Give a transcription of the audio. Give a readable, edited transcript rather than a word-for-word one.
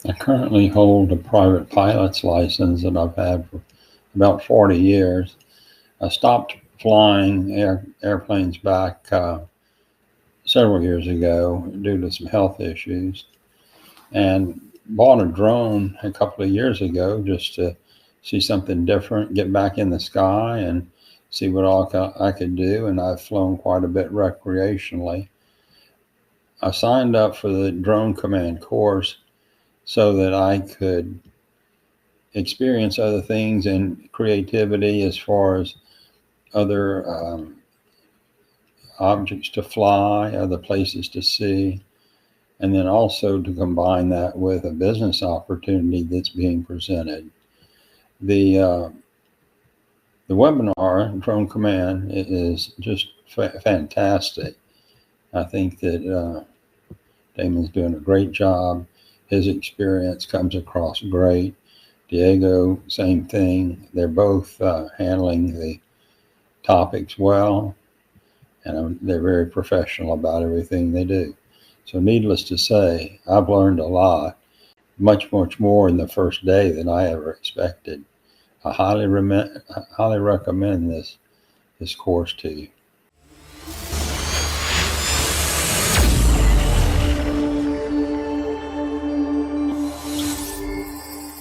I currently hold a private pilot's license that I've had for about 40 years. I stopped flying airplanes back several years ago due to some health issues, and bought a drone a couple of years ago just to see something different, get back in the sky and see what all I could do. And I've flown quite a bit recreationally. I signed up for the drone command course so that I could experience other things and creativity as far as other objects to fly, other places to see, and then also to combine that with a business opportunity that's being presented. The uh, the webinar Drone Command is just fantastic. I think that Damon's doing a great job. His experience comes across great. Diego, same thing. They're both handling the topics well, and they're very professional about everything they do. So, needless to say, I've learned a lot, much more in the first day than I ever expected. I highly recommend this course to you.